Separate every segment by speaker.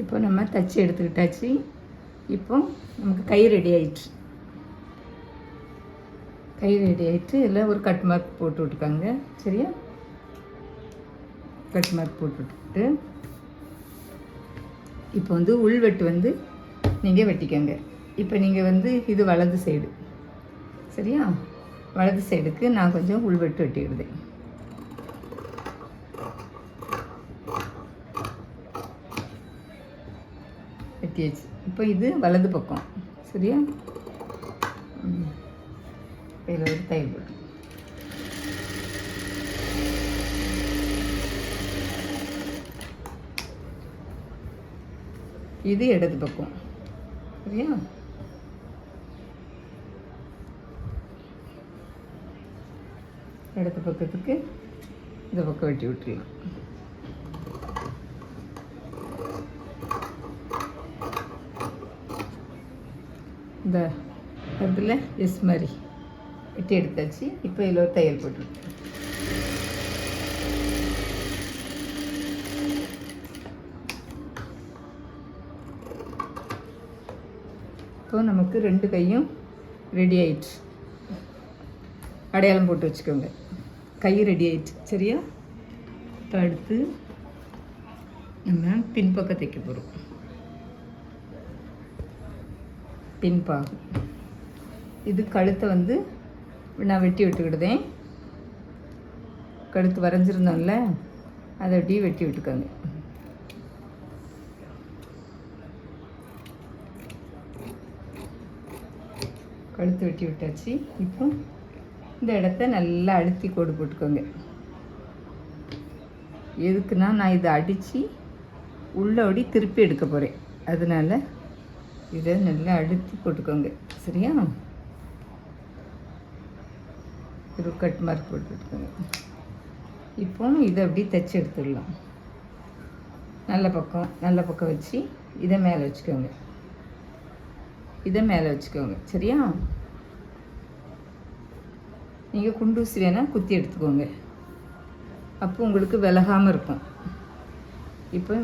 Speaker 1: இப்போ நம்ம தச்சு எடுத்துக்கிட்டாச்சு. இப்போ நமக்கு கை ரெடி ஆயிடுச்சு. கை ரெடி ஆகிட்டு இதில் ஒரு கட் மார்க் போட்டு விட்டுக்காங்க. சரியா? கட் மார்க் போட்டு விட்டுட்டு இப்போ வந்து உள்வெட்டு வந்து நீங்கள் வெட்டிக்கோங்க. இப்போ நீங்கள் வந்து இது வலது சைடு. சரியா? வலது சைடுக்கு நான் கொஞ்சம் உள்வெட்டு வெட்டிக்கிடுதேன். வெட்டியாச்சு. இப்போ இது வலது பக்கம். சரியா? இதில் ஒரு தையல் போட்டு இது இடது பக்கம். சரியா? இடது பக்கத்துக்கு இந்த பக்கம் வெட்டி விட்டுருலாம். இந்த இடத்துல எஸ் மாதிரி வெட்டி எடுத்தாச்சு. இப்போ இதில் ஒரு தையல் போட்டுவிட்டு இப்போ நமக்கு 2 கையும் ரெடி ஆயிடுச்சு. அடையாளம் போட்டு வச்சுக்கோங்க. கை ரெடி ஆயிடுச்சு. சரியா? இப்போ அடுத்து நம்ம பின்பக்கம் தைக்க போகிறோம். பின்பாகம் இது கழுத்தை வந்து நான் வெட்டி விட்டுக்கிடுதேன். கழுத்து வரைஞ்சிருந்தோம்ல, அதை அப்படியே வெட்டி விட்டுக்கோங்க. கழுத்து வெட்டி விட்டாச்சு. இப்போ இந்த இடத்த நல்லா அழுத்தி கோடு போட்டுக்கோங்க. எதுக்குன்னா நான் இதை அடித்து உள்ளோடி திருப்பி எடுக்க போகிறேன். அதனால் இதை நல்லா அழுத்தி போட்டுக்கோங்க. சரியா? ஒரு கட் மார்க் போட்டுக்கோங்க. இப்போ இதை அப்படி தைச்சி எடுத்துடலாம். நல்ல பக்கம் வச்சு இதை மேலே வச்சுக்கோங்க. இதை மேலே வச்சுக்கோங்க. சரியா? நீங்கள் குண்டூசி வேணால் குத்தி எடுத்துக்கோங்க. அப்போ உங்களுக்கு விலகாமல் இருக்கும். இப்போ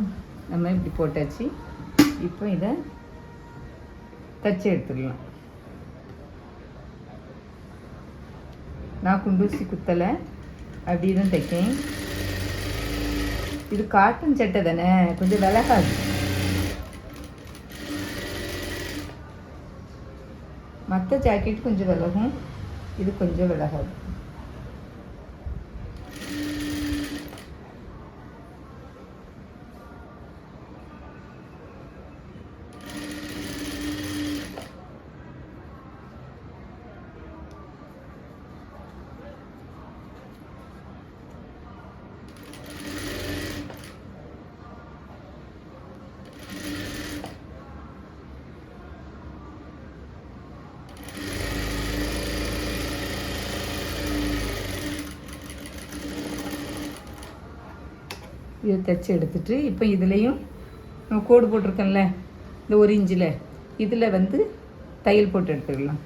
Speaker 1: நம்ம இப்படி போட்டாச்சு. இப்போ இதை தச்சு எடுத்துடலாம். நான் குண்டூசி குத்தலை, அப்படி தான் தைக்கேன். இது காட்டன் சட்டை தானே, கொஞ்சம் விலகாது. மற்ற ஜாக்கெட் கொஞ்சம் விலகும், இது கொஞ்சம் விலகாது. இதை தைச்சி எடுத்துட்டு இப்போ இதுலேயும் நம்ம கோடு போட்டிருக்கோம்ல, இந்த 1 இன்ச்சில் இதில் வந்து தையல் போட்டு எடுத்துக்கலாம்.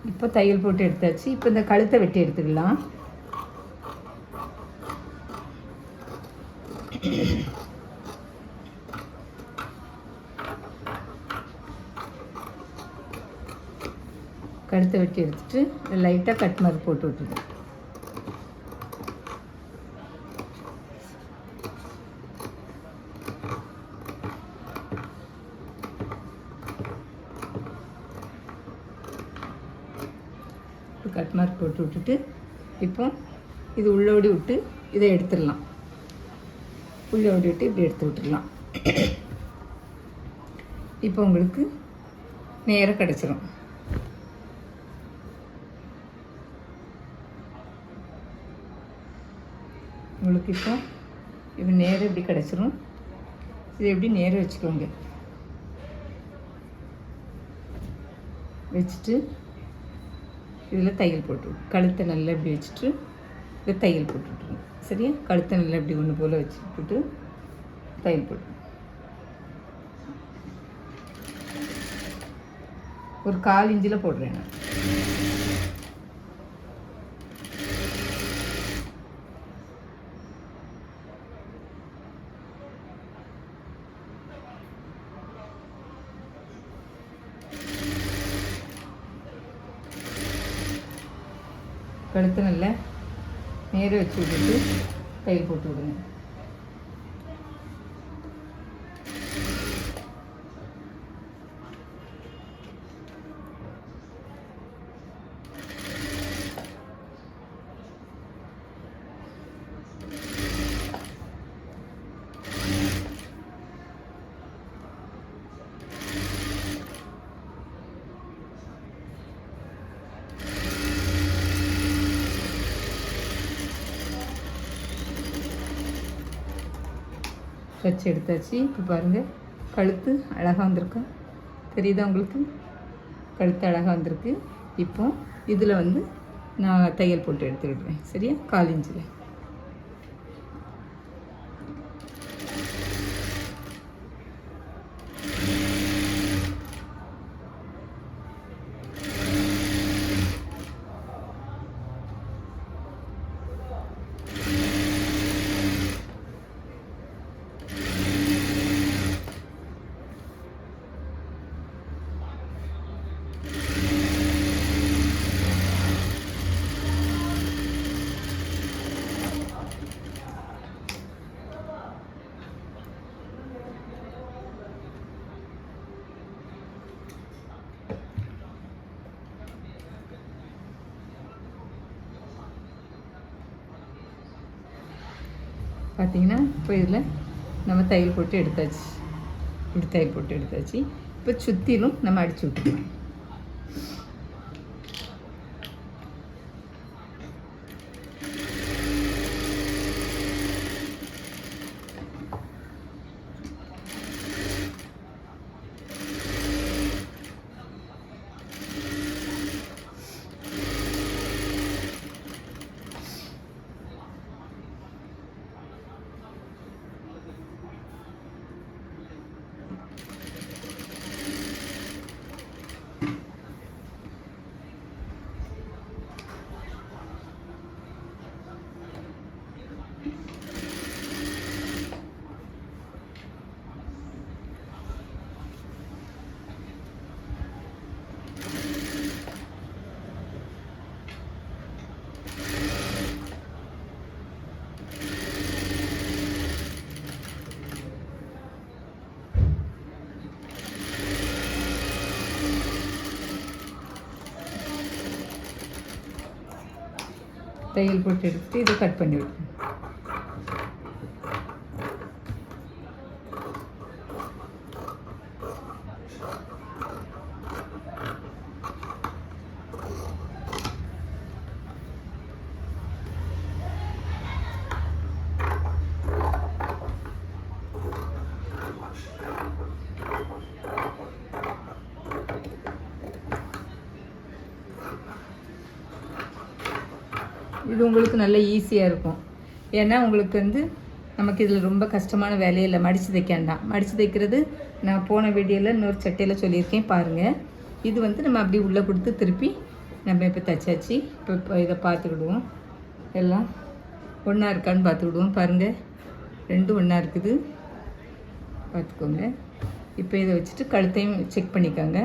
Speaker 1: இப்போ தையல் போட்டு எடுத்தாச்சு. இப்போ இந்த கழுத்தை வெட்டி எடுத்துக்கலாம். கழுத்தை வெட்டி எடுத்துட்டு லைட்டாக கட் மார்க் போட்டு விட்டுருங்க. கட் மார்க் போட்டு விட்டுட்டு இப்போ இது உள்ளோடி விட்டு இதை எடுத்துடலாம். உள்ளோடி விட்டு இப்படி எடுத்து விட்டுடலாம். இப்போ உங்களுக்கு நேராக கிடச்சிரும். உங்களுக்கு இப்போ இது நேராக இப்படி கிடச்சிரும். இது எப்படி நேராக வச்சுக்கோங்க. வச்சுட்டு இதில் தையல் போட்டு கழுத்தை நல்லா இப்படி வச்சுட்டு இதில் தையல் போட்டுவிட்ருங்க. சரியா? கழுத்தை நல்லா இப்படி ஒன்று போல் வச்சுட்டு தையல் போட்டு ஒரு 1/4 இன்ச்சில் போடுறேன் நான். கழுத்து நல்லா நேராக வச்சு விட்டுட்டு தையல் போட்டு விடுங்க. தச்சு எடுத்தாச்சு. இப்போ பாருங்கள், கழுத்து அழகாக வந்திருக்கா? தெரியுதா உங்களுக்கு? கழுத்து அழகாக வந்திருக்கு. இப்போ இதில் வந்து நான் தையல் போட்டு எடுத்துக்கிடுறேன். சரியா? 1/4 இன்ச்சில். பார்த்தீங்கன்னா இப்போ இதில் நம்ம தையல் போட்டு எடுத்தாச்சு. இப்படி தையல் போட்டு எடுத்தாச்சு. இப்போ சுற்றிலும் நம்ம அடித்து விட்டுக்கலாம். தையல் போட்டு எடுத்துட்டு இதை கட் பண்ணி விடுங்க. இது உங்களுக்கு நல்ல ஈஸியாக இருக்கும். ஏன்னா உங்களுக்கு வந்து நமக்கு இதில் ரொம்ப கஷ்டமான வேலையில் மடித்து தைக்காண்டாம். மடித்து தைக்கிறது நான் போன வீடியோவில் இன்னொரு சட்டையில் சொல்லியிருக்கேன் பாருங்கள். இது வந்து நம்ம அப்படி உள்ளே கொடுத்து திருப்பி நம்ம இப்போ தைச்சாச்சு. இப்போ இதை பார்த்துக்கிடுவோம். எல்லாம் ஒன்றா இருக்கான்னு பார்த்துக்கிடுவோம். பாருங்கள், ரெண்டும் ஒன்றா இருக்குது, பார்த்துக்கோங்க. இப்போ இதை வச்சுட்டு கழுத்தையும் செக் பண்ணிக்கோங்க.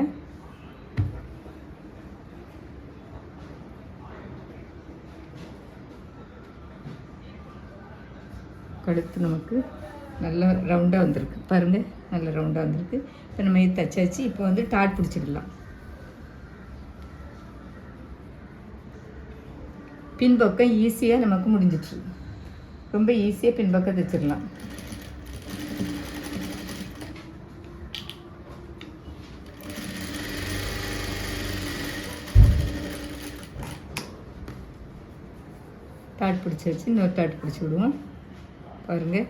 Speaker 1: கழுத்து நமக்கு நல்லா ரவுண்டாக வந்திருக்கு பாருங்கள், நல்ல ரவுண்டாக வந்திருக்கு. இப்போ நம்ம இது தைச்சாச்சு. இப்போ வந்து டாட் பிடிச்சிடலாம். பின்பக்கம் ஈஸியாக நமக்கு முடிஞ்சிட்டு, ரொம்ப ஈஸியாக பின்பக்கம் தைச்சிடலாம். டாட் பிடிச்சி வச்சு இன்னொரு டாட் பிடிச்சி விடுவோம். பாருங்கள்,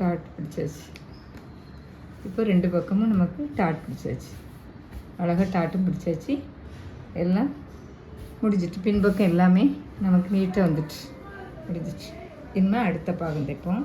Speaker 1: டாட் பிடிச்சாச்சு. இப்போ 2 பக்கமும் நமக்கு டாட் பிடிச்சாச்சு. அழகாக டாட்டும் பிடிச்சாச்சு. எல்லாம் முடிஞ்சிட்டு பின்பக்கம் எல்லாமே நமக்கு நீட்டாக வந்துட்டு முடிஞ்சிச்சு. இனிமேல் அடுத்த பாகம் தைப்போம்.